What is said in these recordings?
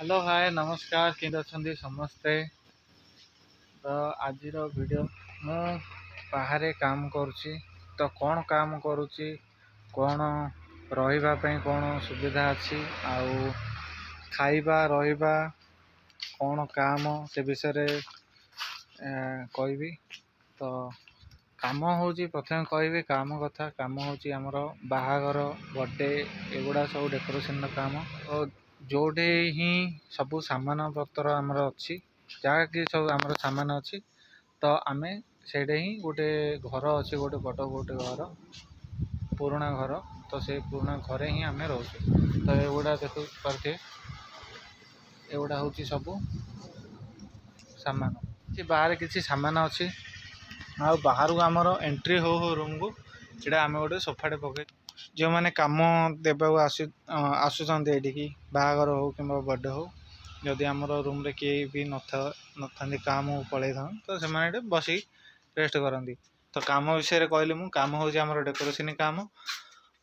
Hello hi नमस्कार केंद्र अच्छी समस्ते। तो आज वीडियो मु बाहर काम करुच्ची। तो कौन काम करुच्ची कौन रही कौन सुविधा अच्छी आउ खाइबा रहिबा कौन काम से विषय कहबी। तो काम हूँ प्रथम कहबी काम कथा काम हूँ आमर बाहागर बर्थडे एगुड़ा सब डेकोरेशन काम। तो जोड़े ही सब सामान पत्र आमर अच्छी जहाँ कि सब आमर सामान अच्छी। तो आमे से गोटे घर अच्छे गोटे बड़ गोटे घर पुराणा घर। तो से पुराणा घरे ही आम रोचे। तो एगुड़ा देख पारे एगुड़ा हूँ सब सामान बाहर किसी सामान अच्छी आ बाहर को आमर एंट्री हो रूम को इटा आम गोटे सोफाटे पकई जो मैंने कम देवा आसुँच ये बाहागर हो कि बर्थडे हो जदि आमर रूम रे किए भी न था काम पलि था तो से बस रेस्ट करती। तो काम विषय कहली मु काम हूँ आम डेकोरेशन काम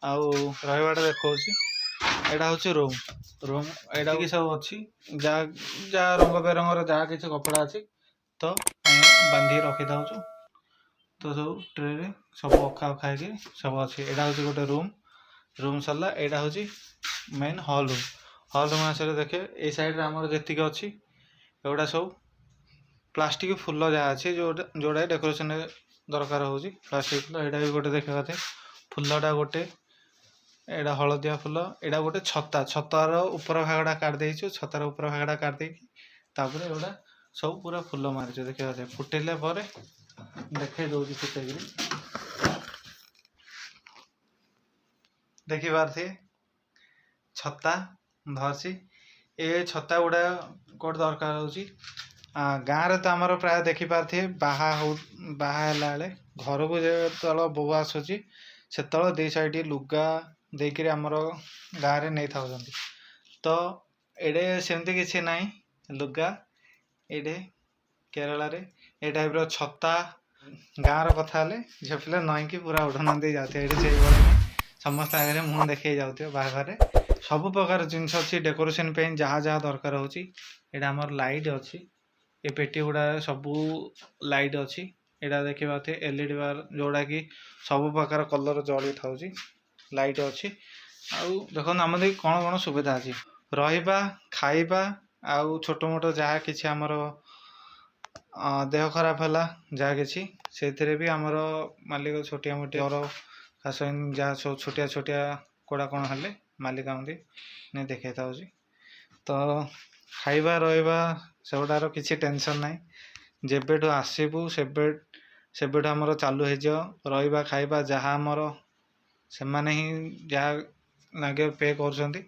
आउ रहीबाटा देखा यहाँ हूँ रूम रूम एटा कि सब अच्छी जहाँ जहाँ रंग बेरंगर जहाँ किसी कपड़ा अच्छी तो बांधी रखी था। तो सब ट्रे सब अखा खाई सब अच्छी यहाँ हूँ गोटे रूम रूम सरला यहाँ हूँ मेन हॉल रूम आसले देखे ये साइड आम जी अच्छी एगुड़ा सब प्लास्टिक फुल जहाँ अच्छी जोड़ा डेकोरेशन दरकार हो प्लास्टिक फुल यहाँ भी गोटे देखा कथे फुलटा गोटे एटा हलदिया फुल यहाँ गोटे छता छतार ऊपर भागटा काटिदेचु छतार ऊपर भागटा काटिदेकी एगुड़ा सब पूरा फुल मारिच देखा कथे फुटेला देखे दौर फुटेक देखी पारे छता धरसी ए छता गुड़ा कौट दरकार हो गाँव रे तो आमर प्राय देखी पारे बाहा घर को जो बो आसूँ से दी साइड लुगा देकर आमर गाँव में नहीं था। तो एडे सेमती किसी ना लुगा ये केरला रे ए टाइप छता गाँव रहा झील पे नईकि पूरा उड़ना दे जाते समस्त आगे मुँह देखे जाऊे बाहर सब प्रकार जिनस अच्छी डेकोरेशन जहाँ जहाँ दरकार होता आमर लाइट अच्छी ये पेटी गुड़ा सबू लाइट अच्छी यहाँ देखिए पाते एलईडी बार जोड़ा कि सब प्रकार कलर जली था लाइट अच्छी आउ देखो आम कौन कौन सुविधा अच्छी रहा खाइबा आउ छोट मोट जहाँ कि आमर देह खराब है जहाँ कि से भी आमर मालिक छोटिया मोटिया और खास जहाँ सब छोटिया छोटिया कोड़ा कौन हेले मालिक आमती नहीं देखा था। तो खाइबा रहा से गुडार किसी टेंशन ना जेबेठू आसबू सेबेठू आमर चालू हो रहा खाइबा जहाँ आमर से माने ही जहाँ लगे पे कर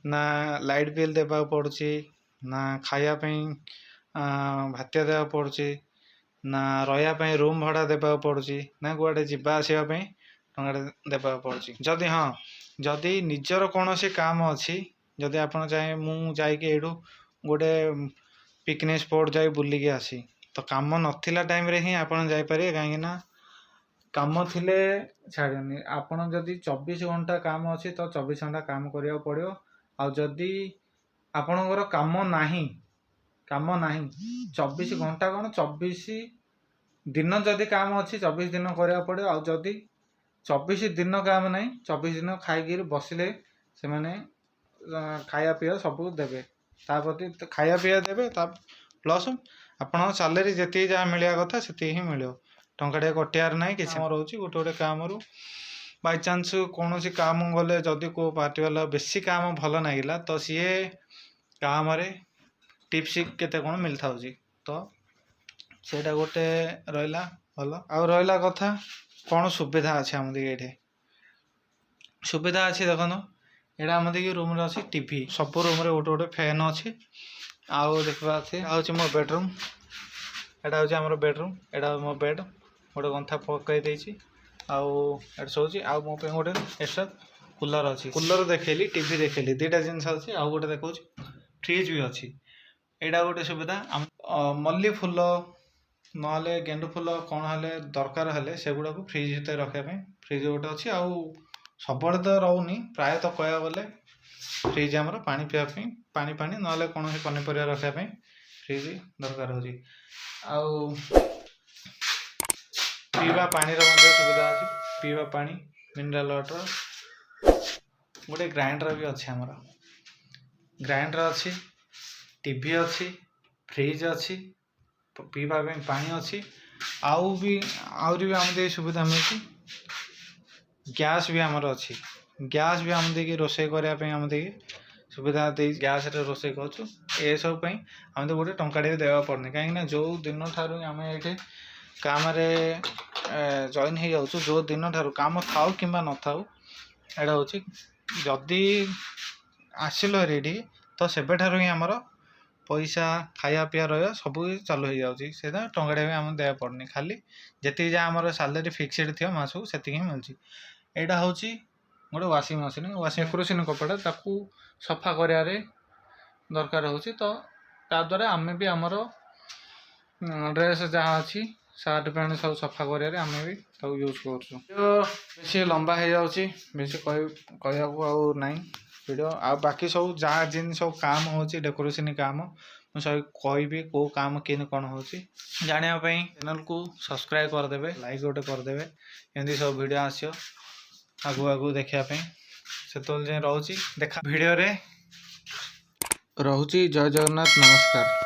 ना लाइट बिल देवा पड़ुची ना खायापी भात्या देवा पड़ुची ना रहा रूम भड़ा देवा पड़ुची ना गुआड़े जावा आसवाई टंका देवा पड़ुची। जदि हाँ जदि निजर कौन सी काम अच्छी जदि आप चाहे मुझे गोटे पिकनिक स्पॉट जाए बुलिकी आसी तो काम नथिला टाइम रे ही आपन जाइपारे कहीं काम थिले छाड़नी आपन जदि 24 घंटा काम अच्छी तो 24 घंटा काम करिया पड़ियो। आ जदि आपणकर काम नाही 24 घंटा कौन 24 दिन जदि काम अच्छी 24 दिन करिया पड़ियो। आ जदि 24 दिन काम नहीं 24 दिन खाई बसिले से माने खाया पीया सब देवे ताप्रति खाया पीया देवे प्लस आपन सैलरी जी जहाँ मिलवा कथा से ही मिल टंका कटियार ना कि रोचे गोटे गोटे काम रू बाई चान्स कौन सी काम गले जदि को पार्टी वाला बेसी काम भल लगे तो सी काम टिप्स केते कौन मिल था। तो सेटा गोटे रहा भल आ रहा कथा कौन सुविधा अच्छे आम ये सुविधा अच्छी देखो यहाँ आम रूम रे अच्छी टीवी सब रूम रे गोटे गोटे फैन अच्छी आउ देखा हूँ मो बेडरूम एटा हूँ आम बेडरूम एटा मो बेड गोटे गंथा पकई देती आउ शोची आउ मो गोटे एक्सट्रा कूलर अच्छी कूलर देखली टीवी देखली दुटा जिनस अच्छी आउ गोटे देखा फ्रिज भी अच्छी यहाँ गोटे सुविधा मल्ली फुल ना गेंडु फुल कौन हेले दरकार हेले से गुड़ा को फ्रिज भर रखापी फ्रिज गोटे अच्छी आउ सब तो रोनी प्रायतः कह गले फ्रिज आमर पानी पीवाई पानी पानी ना कौन पनीपरिया रखापी फ्रिज दरकार हो पीवा पानी सुविधा अच्छी पीवा पानी मिनराल वाटर गोटे ग्राइंडर भी अच्छे आमर ग्राइंडर अच्छी टीवी अच्छी फ्रिज अच्छी पीवा पानी अच्छी आहरी भी आम सुविधा मिलती गैस भी आमर अच्छी गैस भी आम देखिए रोषे करने आम देखिए सुविधा दे गैस रे रोषे करूँ ये सब आम तो गोटे टंकाटे भी देवा पड़नी कहीं जो दिन ठारू आम ये काम जॉइन हो जाऊँ जो दिन ठारू काम थाऊ कि न थाऊ एटा हूँ जदि आसिल ये तो से ही आमर पैसा खाया पीया रहा सब चालू हो जाऊँगी से टंकाटे भी आम देवा पड़नी खाली जी जहाँ आम सालेरी फिक्सड थी मासू से मिलूँ यहाँ हूँ गोटे वाशिंग मशीन डेकोरेशन कपड़ा ताकू सफा कर दरकार हो तो द्वारा आम भी आमर ड्रेस जहाँ अच्छी सार्ट पैंट सब सफा कर आम भी यूज कर लंबा हो जाऊँगी बेसी कहना वीडियो आ बाकी सब जहाँ जिन सब काम हो डेकोरेशन काम मुझे कहि कौ काम कि कौन हो जानापी चैनल को सब्सक्राइब करदे लाइक गोटे करदे एमती सब वीडियो आसो आगु आगु देखापी से जाए रोचे देखा वीडियो रे रोची जय जगन्नाथ नमस्कार।